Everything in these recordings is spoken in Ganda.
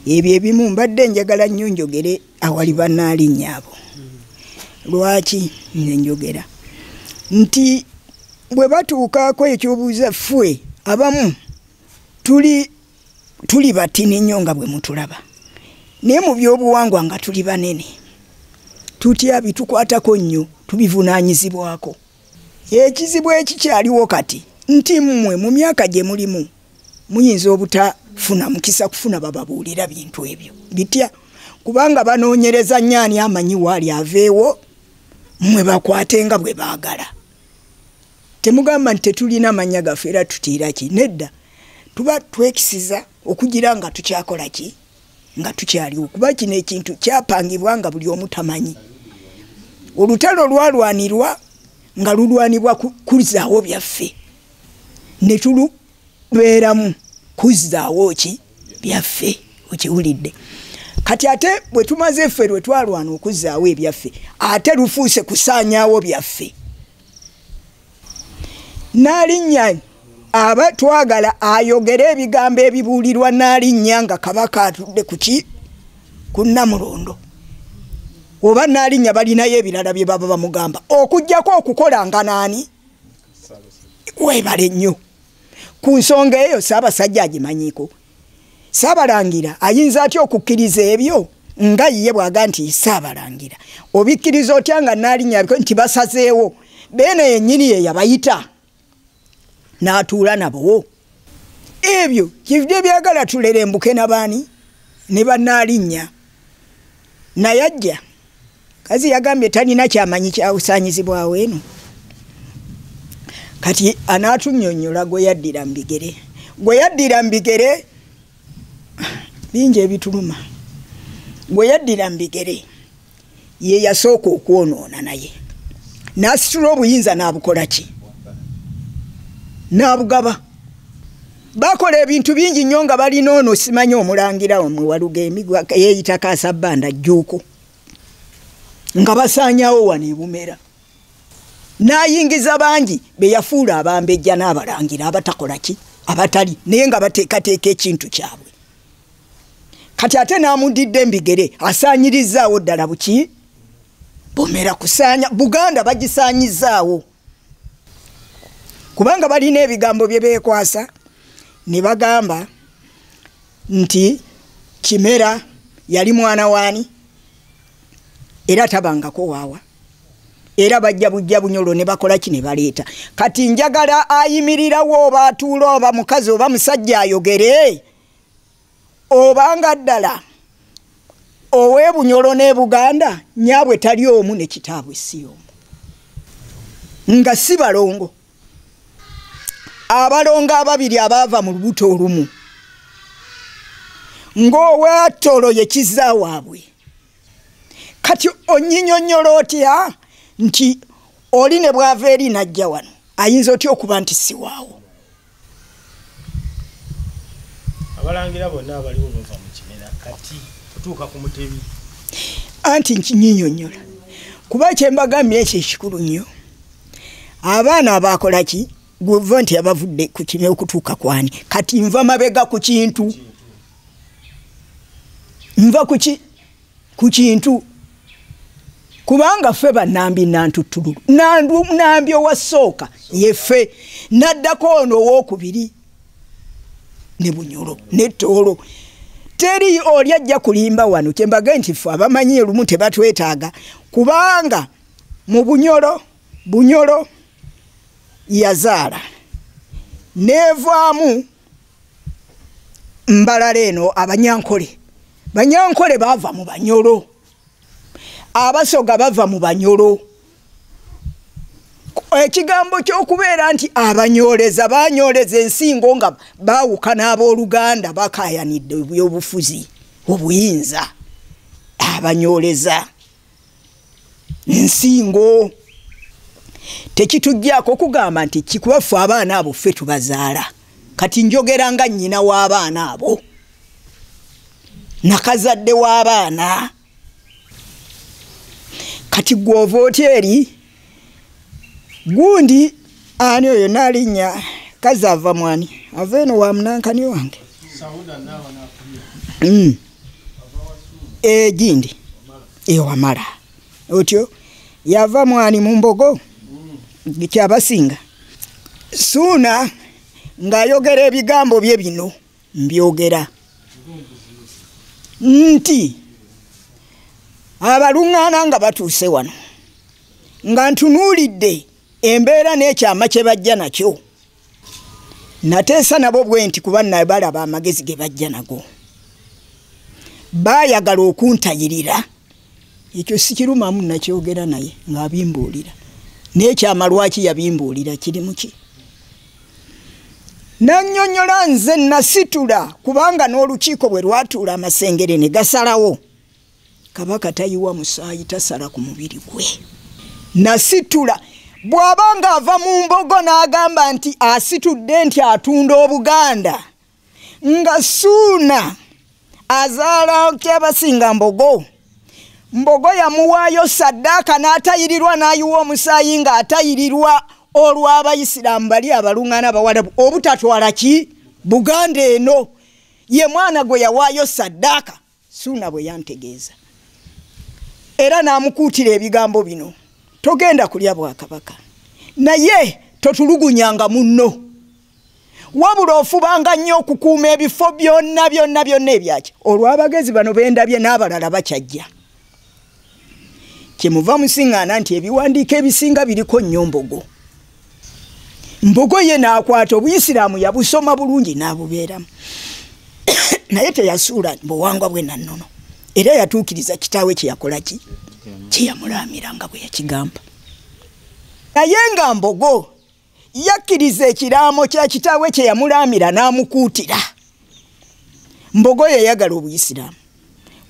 ebyo ebimu mbadde njagala nnyo njogere awali bannaalinya abo. Lwaki njogera nti bwe batuukaako ekyobuuza ffe abamu tuli batini nnyo nga bwe mutulaba, naye mu byobuwangwa nga tuli banene tutya bitukwatako nnyo tubivunaanyizibwako. Ekizibu ekikyaliwo kati nti mmwe mu myaka gye mulimu muyinza obutafuna mukisa kufuna bababuulira bintu ebyo bitya, kubanga banoonyereza nnyani amanyi waali aveewo mmwe bakwate nga bwe baagala. Temugamba nti tetulina manya gaffe era tutiira ki, nedda tuba twekisiza okugira nga tukyakola ki, nga tukyaliwo, kuba kino ekintu kyapangibwa nga buli omu tamanyi. Olutalo lwalwanirwa nga lulwanibwa kuzzaawo byaffe, ne tulubeeramu kuzzaawo ki byaffe, okiwulidde. Kati ate bwe tumaze ffe lwe twalwana okuzzaawo ebyaffe ate lufuuse kusaanyaawo byaffe. Naalinnya aba twagala ayogere ebigambo ebibuulirwa Naalinnya nga Kabaka atudde kuki ku Namulondo, oba Naalinnya balinayo ebirala bye baba bamugamba okujjako okukola nga naani. Weebale nnyo ku nsonga eyo, Ssaabasajja agimanyiiko. Ssaabalangira ayinza atya okukkiriza ebyo nga ye bwaga nti Ssaabalangira? Obikkiriza otya nga Naalinnya nti basazeewo beene yennyini ye yabayita n'atuula nabo? Ebyo kivudde byagala tulerembuke nabaani ne bannaalinnya. Naye ajja kazi yagambye talina kyamanyi kyawusaanyizibwawo eno. Kati anaatunnyonnyola gwe yaddira mu bigere. Gwe yaddira mu bigere bingi ebituluma. Gwe yaddira mu bigere ye yasooka okwonoona naye. N'asitula obuyinza n'abukola ki? N'abugaba. Bakola ebintu bingi nnyo nga balina ono simanyi omulangira omwe Walugembi yeeyita Kasabbanda Jjuuko, nga basaanyaawo wano e Bumera. N'ayingiza bangi be yafuula abambejja n'abalangira abatakola ki, abatali, naye nga bateekateeka ekintu kyabwe. Kati ate n'amudidde mbigere asaanyirizaawo ddala buki? Bumera kusaanya. Buganda bagisaanyizaawo kubanga balina ebigambo bye beekwasa ne bagamba nti Kimera yali mwana waani era tabangako waawa, era bajja bujja Bunyolo ne bakola ki ne baleeta. Kati njagala ayimirirawo oba atuula oba mukazi oba musajja ayogere obanga ddala ow'e Bunyolo ne Buganda nyaabwe tali omu ne kitaabwe si omu, nga si balongo. Abalongo ababiri abaava mu lubuto olumu ng'owatolo ye kizza waabwe. Kati onnyinyonnyola otya nti oli ne bwava eri najja wano ayinza otya okuba nti si waawo? Abalangira bonna abaliwo bava mu Kimera kati tutuuka ku Mutebi. Anti nkinyinyonnyola kuba kyembagambye ekyo ekikulu nnyo. Abaana abakola ki? Guva nti abavudde ku Kimera okutuuka kwani? Kati nva mabega ku kintu. Nva kuki? Ku kintu. Kubanga ffe bannambi nantutululu. Nambi owasooka yeffe. Naddako ono owookubiri ne Bunyolo ne Toolo. Teri oli ajja kulimba wano. Kyembagaye nti ffe abamanyi olumu tebatwetaaga kubanga mu Bunyolo yazaala nevaamu Mbalala eno Abanyankole. Banyankole bava mu Banyolo, Abasoga bava mu Banyolo. Ekigambo ky'okubeera nti abanyoleza banyoleza ensingo nga baawukana ab'Oluganda bakaayanidde ebyobufuzi obuyinza. Abanyoleza ensingo tekitujjaako kugamba nti kikuba ffe abaana abo ffe tubazaala. Kati njogera nga nnyina w'abaana abo, nakazadde w'abaana. Kati gw'ova otya eri gundi ani oyo Naalinnya kazi ava mwani ava eno wa munankani wange Gindi wamala otyo yava mwani mu mbogo kyabasinga Suuna ng'ayogera ebigambo bye bino mbyogera nti abaluŋŋaana nga batuuse wano nga ntunuulidde embeera n'ekyama kye bajja nakyo nateesa nabo bwe nti kuba nabalaba amagezi ge bajja nago baayagala okuntayirira ekyo sikirumamu nakyogera naye ng'abimbuulira n'ekyama lwaki yabimbuulira kiri muki nannyonnyola nze nasitula kubanga n'olukiiko bwe lwatuula amasengere ne gasalawo kabaka tayiwa musaayi tasala ku mubiri gwe nasitula bw'abanga ava mu mbogo n'agamba nti asitudde nti atunda Obuganda nga Suuna azaala Kyabasinga Mbogo yamuwaayo saddaaka n'atayirirwa n'ayiwa omusaayi ng'atayirirwa olw'Abayisiraamu bali abaluŋŋaana abawalabu obutatwala ki Buganda eno ye mwana gwe yawaayo saddaaka Suuna bwe yantegeeza era n'amukuutira ebigambo bino togenda kulya Bwakabaka naye totulugunyanga munno wabula ofubanga nnyo okukuuma ebifo byonna ebyaki olw'abagezi bano bendabye n'abalala bakyajja kyemuva musiŋŋaana nti ebiwandiiko ebisinga biriko nnyo Mbogo ye n'akwata Obuyisiraamu yabusoma bulungi n'abubeeramu naye teyasuula buwangwa bwe nannono era yatuukiriza kitaawe kye yakola ki kyeyamulaamira nga bwe yakigamba naye nga Mbogo yakkiriza ekiraamo kya kitaawe kye yamulaamira n'amukuutira Mbogo yayagala Obuyisiraamu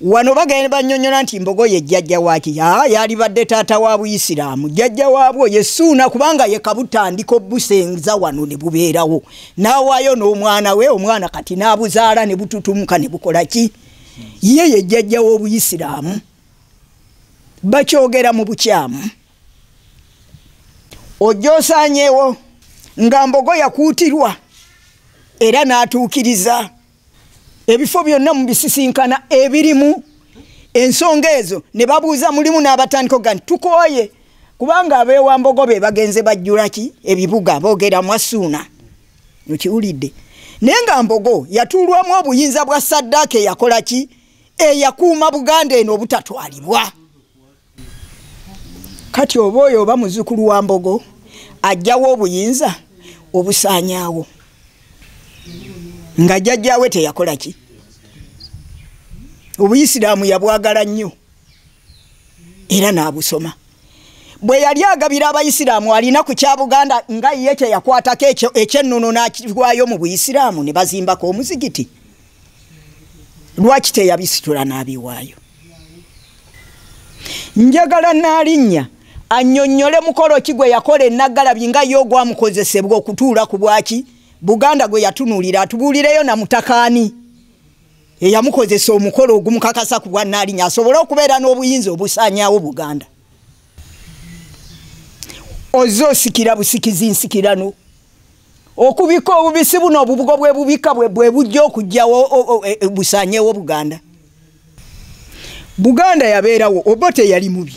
wano bagenda bannyonnyola nti Mbogo ye jjajja waaki yali badde taata wa Buyisiraamu jjajja waabwo ye Suuna kubanga ye kabutandiko busenza wano ne bubeerawo n'awaayo n'omwana we omwana kati n'abuzaala ne bututumuka ne bukola ki ye jjajja w'Obuyisiraamu bakyogera mu bukyamu ojja osaanyeewo nga Mbogo yakuutirwa era n'atuukiriza ebifo byonna mu bisisinkana ebirimu ensonga ezo ne babuuza mulimu n'abatandiko gani tukooye kubanga abeewa Mbogo be bagenze bajjula ki ebibuga boogera mu Suuna okiwulidde naye nga Mbogo yatuulwamu obuyinza bwa saddaaka eyakola ki eyakuuma Buganda eno obutatwalibwa kati oba oyo oba muzzukulu wa Mbogo ajjawo obuyinza obusaanyaawo nga jjajjaawe teyakola ki Obuyisiraamu yabwagala nnyo era n'abusoma bwe yali agabira Abayisiraamu alina ku kya Buganda nga ye kye yakwatako ekyennono n'akiwaayo mu Buyisiraamu ne bazimbako omuzigiti lwaki teyabisitula n'abiwaayo njagala Naalinnya annyonnyole mukolo ki gwe yakola Naggalabye nga ye ogwamukozesebwa okutuula ku bwaki Buganda gwe yatunuulira atubuulireyo na mutakaani eyamukozesa omukolo ogumukakasa ku bwa Naalinnya asobole okubeera n'obuyinza obusaanyaawo Buganda ozze osikira busikizi nsikirano okubika obubisi buno obubugo bwe bubika bwe bujja okujjawo busaanyeewo Buganda Buganda yabeerawo Obote yali mubi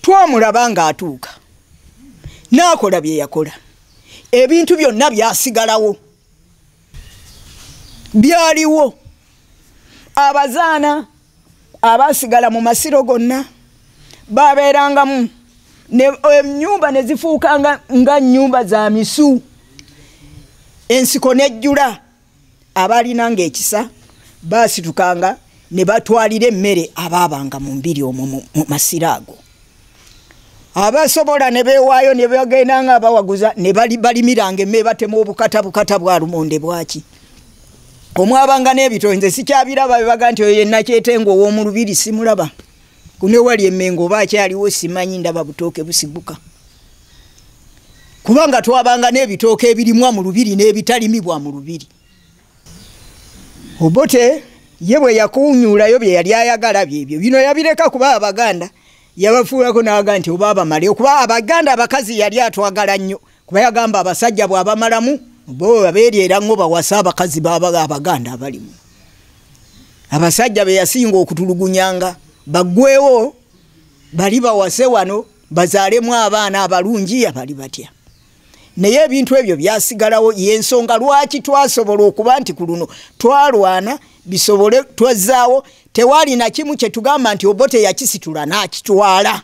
twamulaba ng'atuuka n'akola bye yakola ebintu byonna byasigalawo byaliwo abazaana abasigala mu masiro gonna babeerangamu ennyumba ne zifuuka nga nnyumba za misu ensiko nejjula abalina ng'ekisa baasitukanga ne batwalira emmere abaabanga mu mbiri omwo mu masiro ago abasobola ne beewaayo ne bagenda nga abawaguza ne balimiranga emmere batema obukata bwa lumonde bwaki omwabanga n'ebito nze sikyabiraba bebaga nti oyo yenna kyetengo ow'omu lubiri simulaba kune wali emmengo oba akyaliwo simanyi ndaba butooke busiguka kubanga twabanga n'ebitooke ebirimwa mu lubiri n'ebitalimibwa mu lubiri Obote ye bwe yakunyuulayo bye yali ayagala byebyo bino yabireka kuba Abaganda yabafuulako n'aga nti oba abamale okuba Abaganda abakazi yali atwagala nnyo kuba yagamba abasajja bw'abamalamu bo babeeri era ngo bawasa abakazi Abaganda abalimu abasajja be yasinga okutulugunyanga baggwewo bali bawase wano bazaalemu abaana abalungi abali batya. Naye ebintu ebyo byasigalawo yensonga lwaki twasobola okuba nti ku luno twalwana bisobole twazaawo tewali na kimu kye tugamba nti Obote yakisitula n'akitwala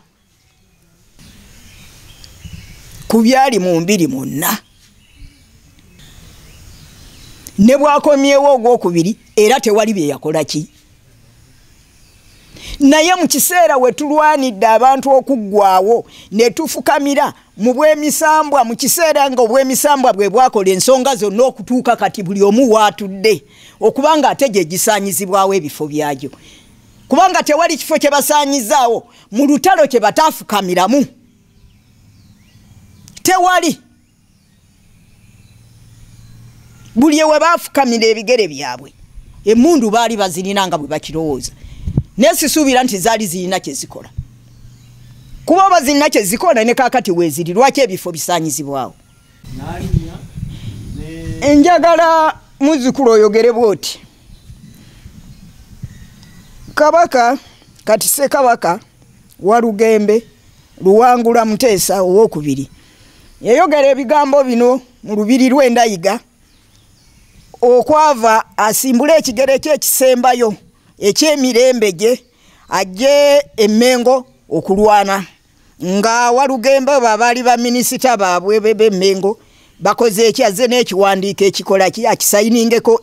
ku byali mu mbiri mwonna. Ne bwakomyewo ogwokubiri era tewali bye yakola ki. Naye mu kiseera we tulwanidde abantu okuggwaawo ne tufukamira mu bw'emisambwa mu kiseera nga obw'emisambwa bwe bwakola ensonga zonna okutuuka kati buli omu waatudde okubanga ate gye gisaanyizibwawo ebifo byagyo. Kubanga tewali kifo kye basaanyizaawo mu lutalo kye bataafukamiramu. Tewali. Buli ewe baafukamira ebigere byabwe. Emmundu baali bazirina nga bwe bakirowooza. Nesisuubira nti zaali zirina kye zikola. Kuba bazirina kye zikola ne kaakati weeziri lwaki ebifo bisaanyizibwawo. Enjagala muzzukulu oyogere bw'oti. Kabaka kati Ssekabaka Walugembe Luwangula Muteesa owookubiri yayogera ebigambo bino mu Lubiri lw'Endayiga okwava asimbule ekigere kye ekisembayo ekyemirembe gye ajje Emmengo okulwana nga Walugembe baali ba minisita baabwe b'Emmengo bakoze ekyaze n'ekiwandiiko ekikola akisayiningeko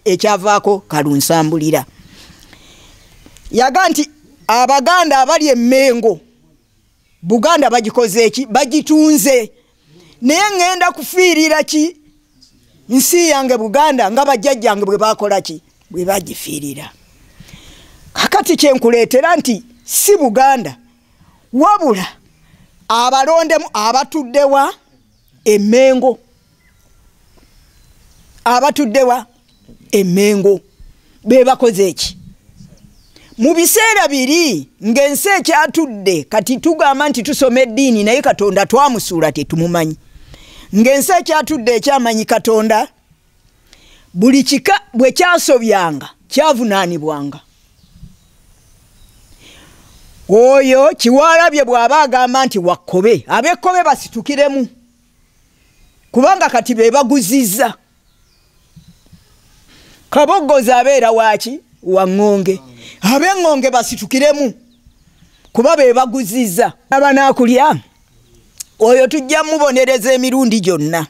ekyavaako kalunsambulira. Yaga nti Abaganda abali Emmengo Buganda bagikoze eki bagitunze naye ngenda kufiirira ki nsi yange Buganda nga bajjajjange bwe bakola ki bwe bagifiirira. Kakati kyenkuleetera nti si Buganda wabula abalondemu abatuddewa Emmengo abatuddewa Emmengo be bakoze eki mu biseera biri ng'ensi ekyatudde kati tugamba nti tusoma eddiini naye Katonda twamusuula tetumumanyi. Ng'ensi ekyatudde ekyamanyi Katonda buli kika bwe kyasobyanga kyavunaanibwanga. Oyo Kiwalabye bw'aba agamba nti wakkobe ab'ekkobe basitukiremu kubanga kati be baguzizza. Kaboggozi abeera waaki Waŋŋonge ab'eŋŋonge basitukiremu kuba be baguzizza. Abanaakulya oyo tujja mubonereza emirundi gyonna.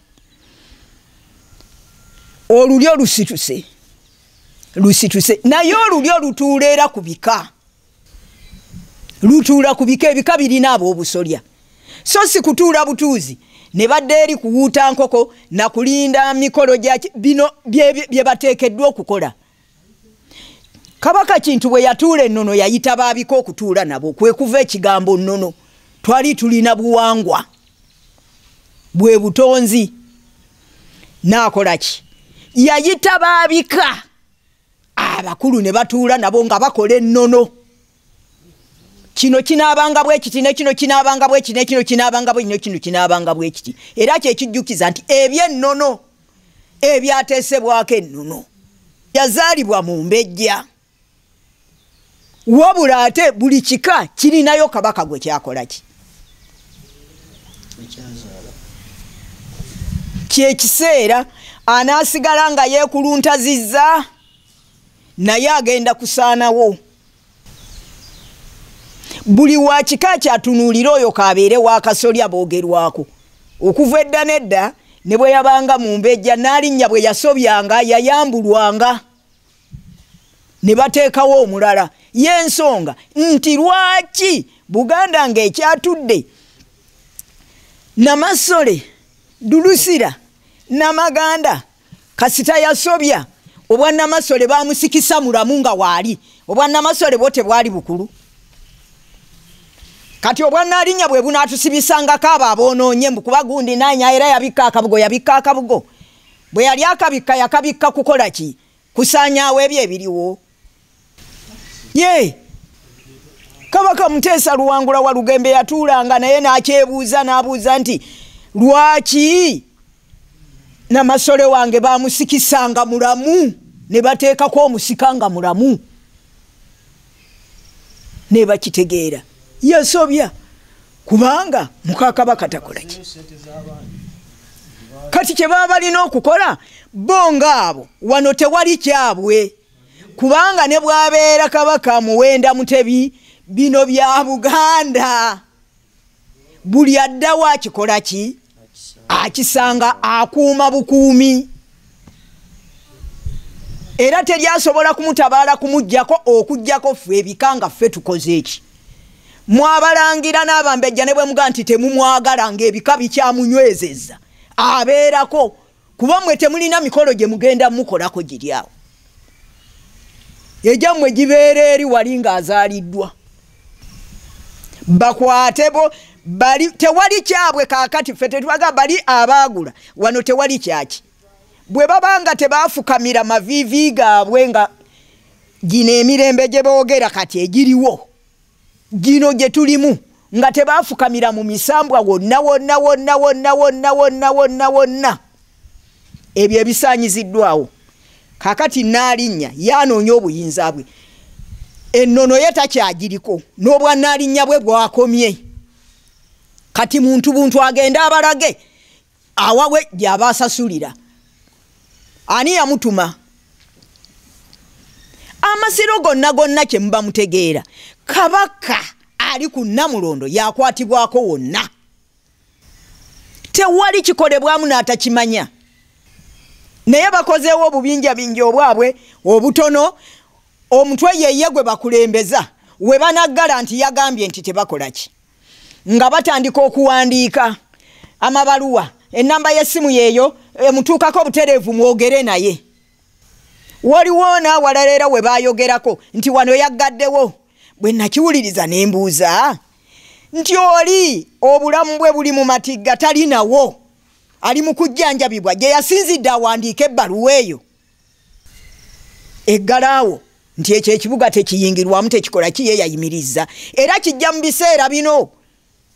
Olulyo lusituse naye olulyo lutuula era ku bika. Lutuula ku bika ebika birina ab'obusolya so si kutuula butuuzi ne badde eri kuwuuta nkoko na kulinda mikolo gya bino bye bateekeddwa okukola. Kabaka Kintu bwe yatuula ennono yayita baabiko okutuula nabo kwe kuva ekigambo nnono. Twali tulina buwangwa bwe butonzi naakola ki yayita baabika abakulu ne batuula nabo nga bakola ennono. Kino kinaabanga bwe kiti ne kino kinaabanga bwe kiti ne kino kinaabanga bwe kino kino kinaabanga bwe kiti era kyekijjukiza nti eby'ennono ebyateesebwako ennono yazaalibwa mu mbejja wabula ate buli kika kirinayo kabaka gwe kyakola ki kyekiseera anaasigala nga yeekuluntazizza naye agenda kusaanawo. Buli wa kika kyatunuulira oyo kabeere wakasolya boogerwako okuva edda nedda ne bwe yabanga mu mbejja n'alinnya bwe yasobyanga yayambulwanga ne bateekawo omulala y'ensonga nti lwaki Buganda ng'ekyatudde Namasole Dulusira Namaganda kasita yasobya obwa Namasole baamusikisa mulamu nga waali obwa Namasole bwo tebwali bukulu. Kati obwana alinya bwe bunaatusibisangako abo aboonoonye kuba gundi nanya era yabikka akabugo bwe yali yakabikka kukola ki kusaanyaawo ebyo ebiriwo. Kabaka Muteesa Luwangula Walugembe yatuulanga naye n'abuuza nti lwaki Namasole wange baamusikisanga mulamu ne bateekako omusika nga mulamu ne bakitegeera yasobya kubanga mukakabaka takola ki kati kye baba balina okukola bo ngaabo wano tewali kyabwe kubanga ne bwabeera kabaka Muwenda Mutebi bino bya Buganda buli addawo akikola ki akisanga akuuma bukuumi era teryasobola kumutabaala kumuggyako okuggyako ffe ebikanga ffe tukoze eki mwabalangira n'abambejja ne bwe muga nti temumwagala ng'ebika bikyamunywezezza abeerako kuba mmwe temulina mikolo gye mugenda mukolako giri awo egyammwe gibeera eri wali ng'azaaliddwa bakwate bo bali tewali kyabwe kaakati ffe tetwaga bali abaagula wano tewali kyaki bwe babanga tebaafukamira maviivi gaabwe nga gino emirembe gye boogera kati egiriwo gino gye tulimu nga tebaafukamira mu misambwa wonna ebyo ebisaanyiziddwawo kaakati Nnaalinnya yaanoonya obuyinza bwe ennono ye takyagiriko n'obwa Nnaalinnya bwe bwakomye kati buntu agenda abalage awawe gy'aba asasulira ani yamutuma amasiro gonna kye muba mutegeera kabaka ali ku Namulondo yakwatibwako wonna tewali kikolebwamu n'atakimanya naye bakozeewo obubinja obwabwe obutono omutwe yeye gwe bakulembeza we banaggala nti yagambye nti tebakola ki nga batandika okuwandiika amabaluwa ennamba y'essimu yeeyo emutuukako butereevu mwogere naye waliwo n'awalala era we baayogerako nti wano yaggaddewo bwe nakiwuliriza ne mbuuza nti oli obulamu bwe buli mu matigga talinawo ali mu kujjanjabibwa gye yasinzidde awandiika ebbaluwa eyo eggalaawo nti ekyo ekibuga tekiyingirwamu tekikola ki ye yayimirizza era kijja mu biseera bino